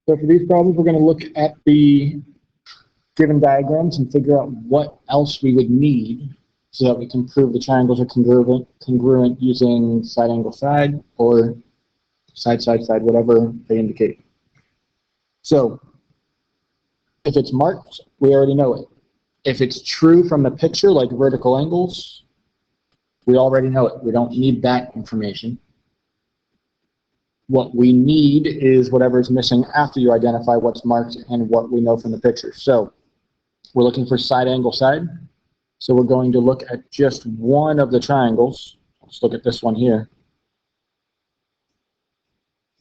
So for these problems, we're going to look at the given diagrams and figure out what else we would need so that we can prove the triangles are congruent using side angle side or side side side, whatever they indicate. So if it's marked, we already know it. If it's true from the picture, like vertical angles, we already know it. We don't need that information. What we need is whatever is missing after you identify what's marked and what we know from the picture. So we're looking for side angle side. So we're going to look at just one of the triangles. Let's look at this one here.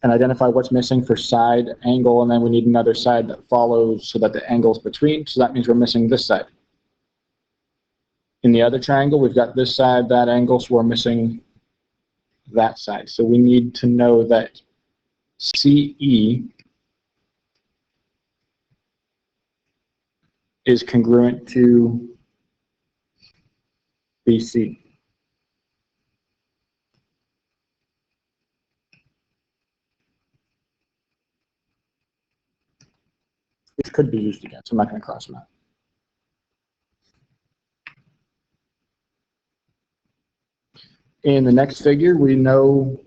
And identify what's missing for side angle, and then we need another side that follows so that the angle is between. So that means we're missing this side. In the other triangle, we've got this side, that angle, so we're missing that side. So we need to know that CE is congruent to BC. Which could be used again, so I'm not going to cross them out. In the next figure, we know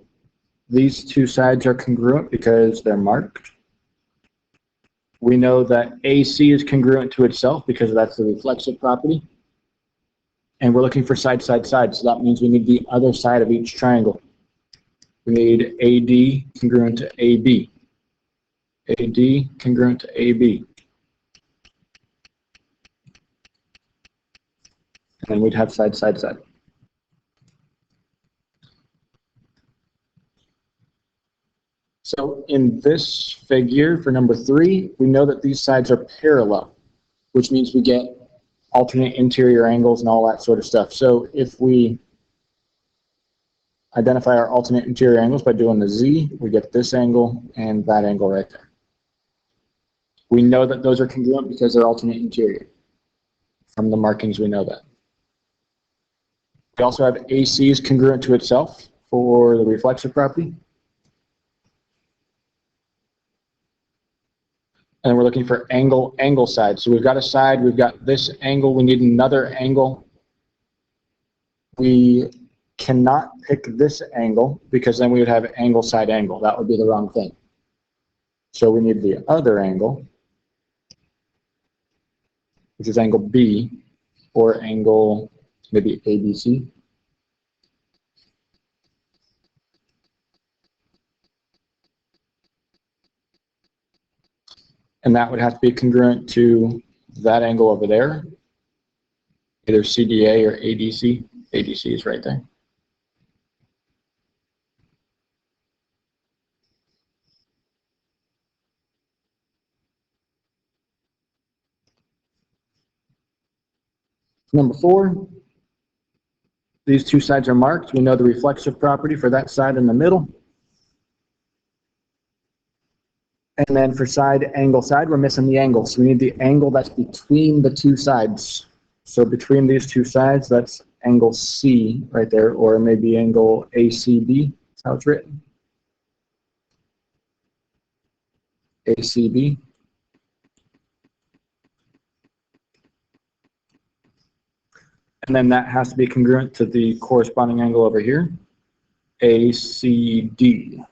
these two sides are congruent because they're marked. We know that AC is congruent to itself because that's the reflexive property. And we're looking for side, side, side, so that means we need the other side of each triangle. We need AD congruent to AB. AD congruent to AB. And then we'd have side, side, side. So in this figure for number 3, we know that these sides are parallel, which means we get alternate interior angles and all that sort of stuff. So if we identify our alternate interior angles by doing the Z, we get this angle and that angle right there. We know that those are congruent because they're alternate interior. From the markings, we know that. We also have AC is congruent to itself for the reflexive property. And we're looking for angle side. So we've got a side, we've got this angle, we need another angle. We cannot pick this angle because then we would have angle side angle. That would be the wrong thing. So we need the other angle, which is angle B, or angle maybe ABC. And that would have to be congruent to that angle over there, either CDA or ADC. ADC is right there. Number 4, these two sides are marked. We know the reflexive property for that side in the middle. And then for side angle side, we're missing the angle. So we need the angle that's between the two sides. So between these two sides, that's angle C right there, or maybe angle ACB. That's how it's written. ACB. And then that has to be congruent to the corresponding angle over here, ACD.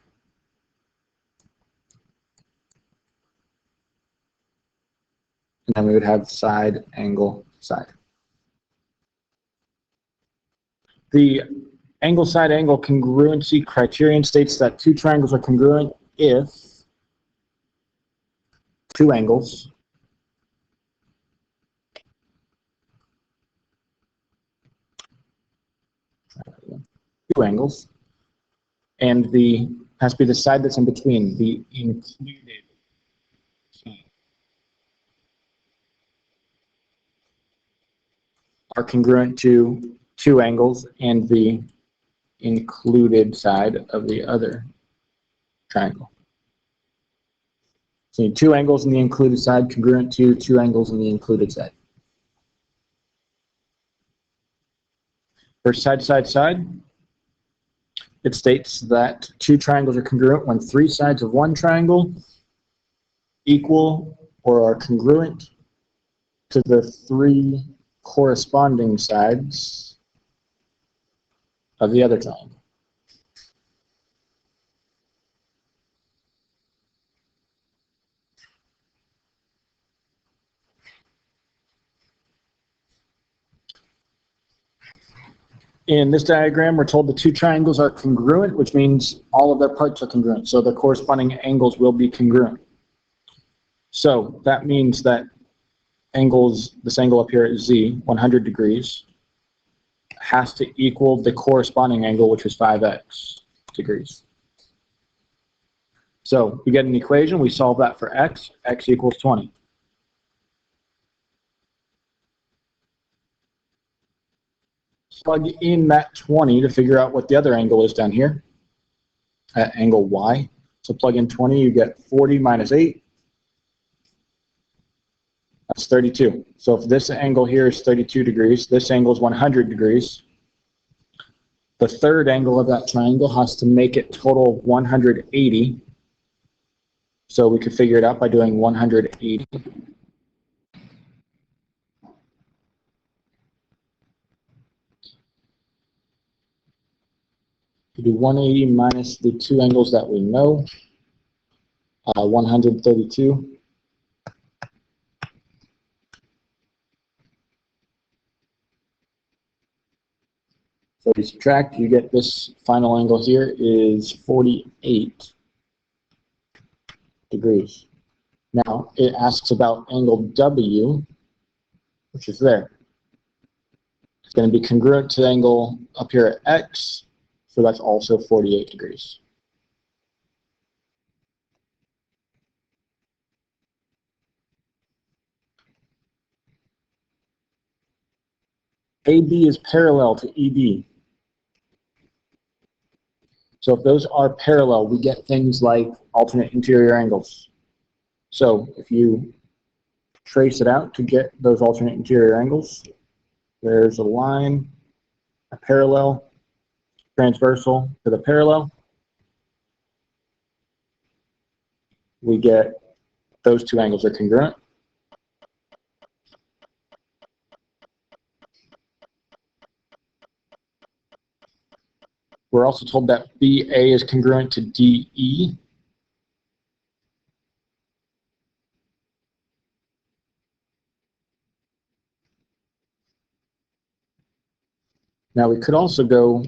And then we would have side angle side. The angle side angle congruency criterion states that two triangles are congruent if two angles and the has to be the side that's in between, the included side, are congruent to two angles and the included side of the other triangle. So you need two angles in the included side congruent to two angles in the included side. For side, side, side, it states that two triangles are congruent when three sides of one triangle equal or are congruent to the three corresponding sides of the other triangle. In this diagram, we're told the two triangles are congruent, which means all of their parts are congruent. So the corresponding angles will be congruent. So that means that this angle up here at Z, 100 degrees, has to equal the corresponding angle, which is 5x degrees. So we get an equation, we solve that for x equals 20. Plug in that 20 to figure out what the other angle is down here, at angle y. So plug in 20, you get 40 minus 8. That's 32. So if this angle here is 32 degrees, this angle is 100 degrees. The third angle of that triangle has to make it total 180. So we could figure it out by doing 180. We do 180 minus the two angles that we know, 132. So you subtract, you get this final angle here is 48 degrees. Now it asks about angle W, which is there. It's going to be congruent to the angle up here at X, so that's also 48 degrees. AB is parallel to EB. So if those are parallel, we get things like alternate interior angles. So if you trace it out to get those alternate interior angles, there's a line, a parallel, transversal to the parallel. We get those two angles are congruent. We're also told that BA is congruent to DE. Now we could also go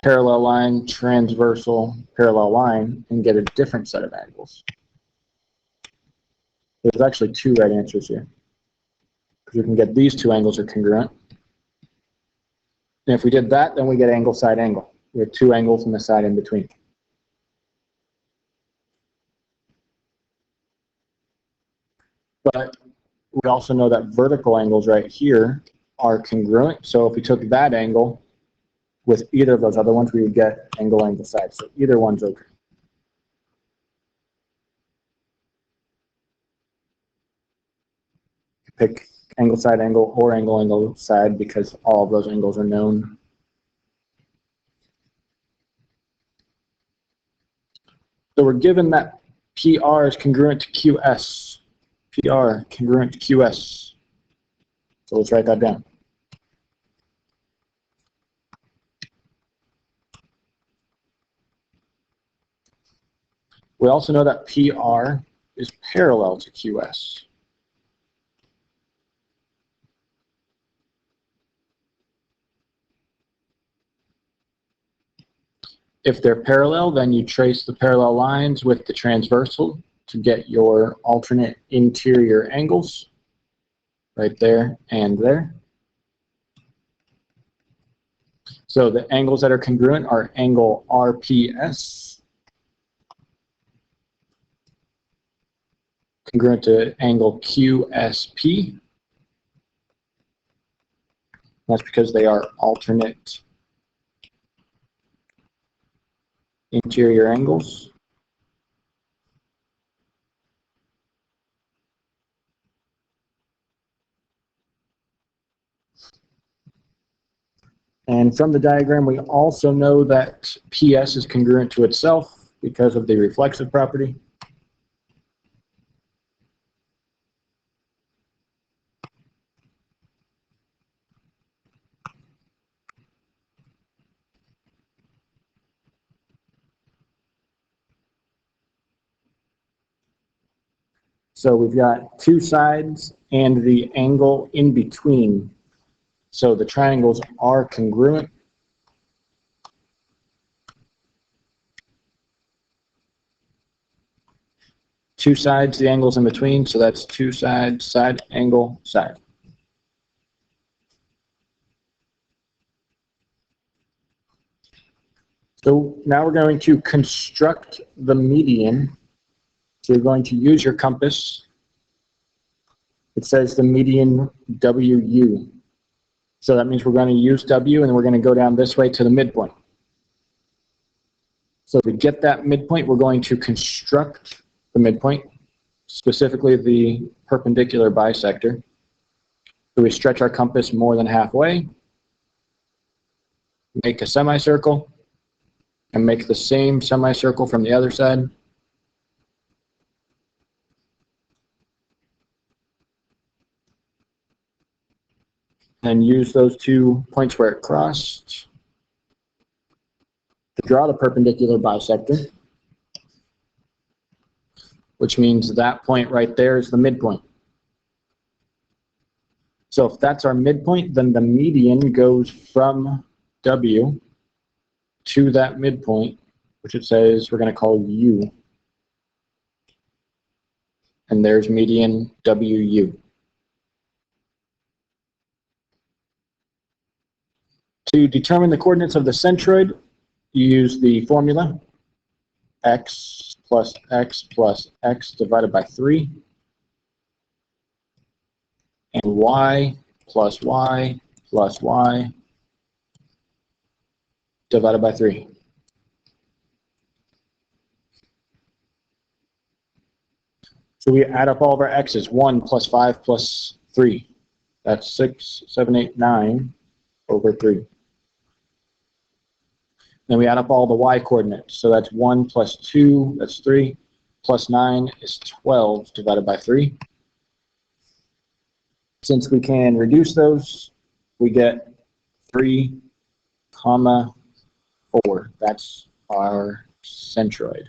parallel line, transversal, parallel line, and get a different set of angles. There's actually two right answers here, because we can get these two angles are congruent. And if we did that, then we get angle side angle. We have two angles and the side in between. But we also know that vertical angles right here are congruent. So if we took that angle with either of those other ones, we would get angle side. So either one's okay. Pick angle side angle or angle side because all of those angles are known. So we're given that PR is congruent to QS. PR congruent to QS. So let's write that down. We also know that PR is parallel to QS. If they're parallel, then you trace the parallel lines with the transversal to get your alternate interior angles right there and there. So the angles that are congruent are angle RPS, congruent to angle QSP. That's because they are alternate interior angles. And from the diagram, we also know that PS is congruent to itself. because of the reflexive property. So we've got two sides and the angle in between. So the triangles are congruent. Two sides, the angles in between, so that's two sides, side, angle, side. So now we're going to construct the median. So you're going to use your compass. It says the median WU. So that means we're going to use W and we're going to go down this way to the midpoint. So to get that midpoint, we're going to construct the midpoint, specifically the perpendicular bisector. So we stretch our compass more than halfway, make a semicircle, and make the same semicircle from the other side. And use those 2 points where it crossed to draw the perpendicular bisector, which means that point right there is the midpoint. So if that's our midpoint, then the median goes from W to that midpoint, which it says we're going to call U. And there's median WU. To determine the coordinates of the centroid, you use the formula x plus x plus x divided by 3, and y plus y plus y divided by 3. So we add up all of our x's. 1 plus 5 plus 3. That's 6, 7, 8, 9 over 3. Then we add up all the y coordinates. So that's 1 plus 2, that's 3, plus 9 is 12 divided by 3. Since we can reduce those, we get 3, 4. That's our centroid.